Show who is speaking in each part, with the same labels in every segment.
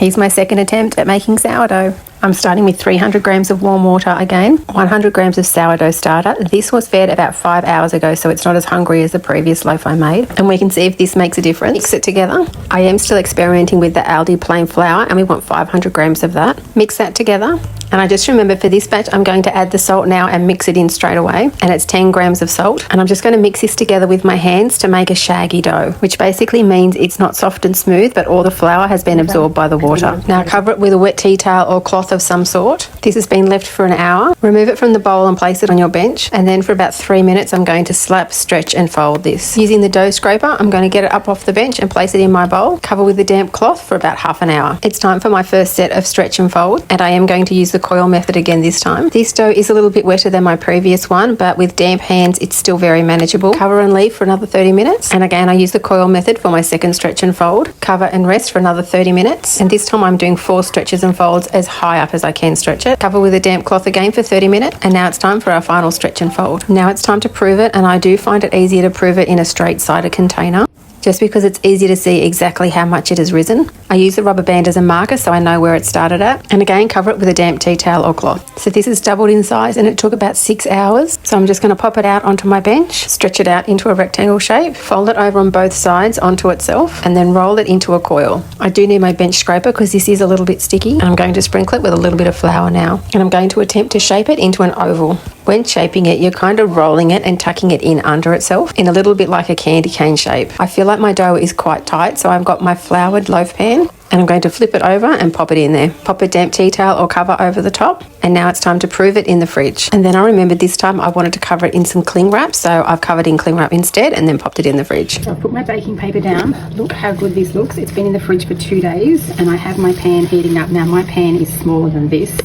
Speaker 1: Here's my second attempt at making sourdough. I'm starting with 300 grams of warm water again, 100 grams of sourdough starter. This was fed about 5 hours ago, so it's not as hungry as the previous loaf I made. And we can see if this makes a difference. Mix it together. I am still experimenting with the Aldi plain flour, and we want 500 grams of that. Mix that together. And I just remembered for this batch, I'm going to add the salt now and mix it in straight away. And it's 10 grams of salt. And I'm just going to mix this together with my hands to make a shaggy dough, which basically means it's not soft and smooth, but all the flour has been absorbed by the water. Now cover it with a wet tea towel or cloth of some sort. This has been left for an hour. Remove it from the bowl and place it on your bench. And then for about 3 minutes, I'm going to slap, stretch and fold this. Using the dough scraper, I'm going to get it up off the bench and place it in my bowl. Cover with a damp cloth for about half an hour. It's time for my first set of stretch and fold, and I am going to use the coil method again this time. This dough is a little bit wetter than my previous one, but with damp hands, it's still very manageable. Cover and leave for another 30 minutes. And again, I use the coil method for my second stretch and fold. Cover and rest for another 30 minutes. And this time I'm doing 4 stretches and folds as high up as I can stretch it. Cover with a damp cloth again for 30 minutes. And now it's time for our final stretch and fold. Now it's time to prove it, and I do find it easier to prove it in a straight-sided container, just because it's easy to see exactly how much it has risen. I use the rubber band as a marker so I know where it started at. And again, cover it with a damp tea towel or cloth. So this has doubled in size and it took about 6 hours. So I'm just going to pop it out onto my bench, stretch it out into a rectangle shape, fold it over on both sides onto itself, and then roll it into a coil. I do need my bench scraper because this is a little bit sticky. And I'm going to sprinkle it with a little bit of flour now. And I'm going to attempt to shape it into an oval. When shaping it, you're kind of rolling it and tucking it in under itself in a little bit like a candy cane shape. I feel like my dough is quite tight, so I've got my floured loaf pan and I'm going to flip it over and pop it in there. Pop a damp tea towel or cover over the top, and now it's time to prove it in the fridge. And then I remembered this time I wanted to cover it in some cling wrap, so I've covered in cling wrap instead and then popped it in the fridge. So I've put my baking paper down. Look how good this looks. It's been in the fridge for 2 days and I have my pan heating up. Now my pan is smaller than this.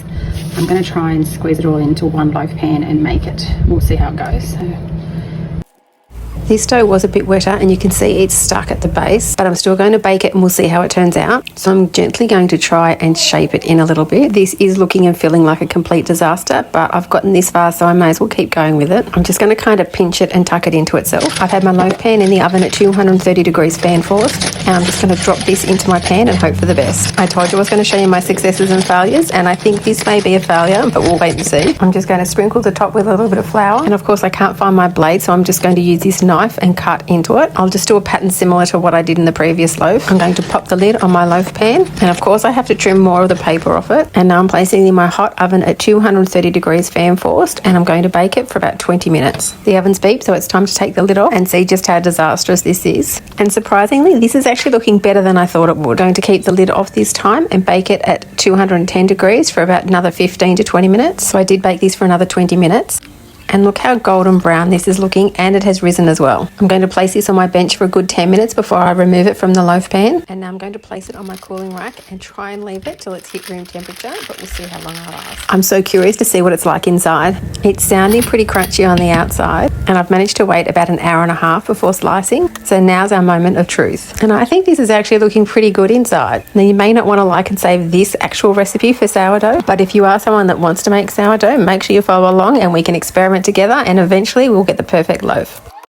Speaker 1: I'm going to try and squeeze it all into one loaf pan and make it. We'll see how it goes. This dough was a bit wetter and you can see it's stuck at the base, but I'm still going to bake it and we'll see how it turns out. So I'm gently going to try and shape it in a little bit. This is looking and feeling like a complete disaster, but I've gotten this far, so I may as well keep going with it. I'm just going to kind of pinch it and tuck it into itself. I've had my loaf pan in the oven at 230 degrees fan forced, and I'm just going to drop this into my pan and hope for the best. I told you I was going to show you my successes and failures, and I think this may be a failure, but we'll wait and see. I'm just going to sprinkle the top with a little bit of flour, and of course I can't find my blade, so I'm just going to use this knife and cut into it. I'll just do a pattern similar to what I did in the previous loaf. I'm going to pop the lid on my loaf pan, and of course I have to trim more of the paper off it. And now I'm placing it in my hot oven at 230 degrees fan forced, and I'm going to bake it for about 20 minutes. The oven's beeped, so it's time to take the lid off and see just how disastrous this is. And surprisingly, this is actually looking better than I thought it would. I'm going to keep the lid off this time and bake it at 210 degrees for about another 15 to 20 minutes. So I did bake this for another 20 minutes. And look how golden brown this is looking, and it has risen as well. I'm going to place this on my bench for a good 10 minutes before I remove it from the loaf pan. And now I'm going to place it on my cooling rack and try and leave it till it's hit room temperature, but we'll see how long it lasts. I'm so curious to see what it's like inside. It's sounding pretty crunchy on the outside, and I've managed to wait about an hour and a half before slicing. So now's our moment of truth. And I think this is actually looking pretty good inside. Now you may not want to like and save this actual recipe for sourdough, but if you are someone that wants to make sourdough, make sure you follow along and we can experiment together, and eventually we'll get the perfect loaf.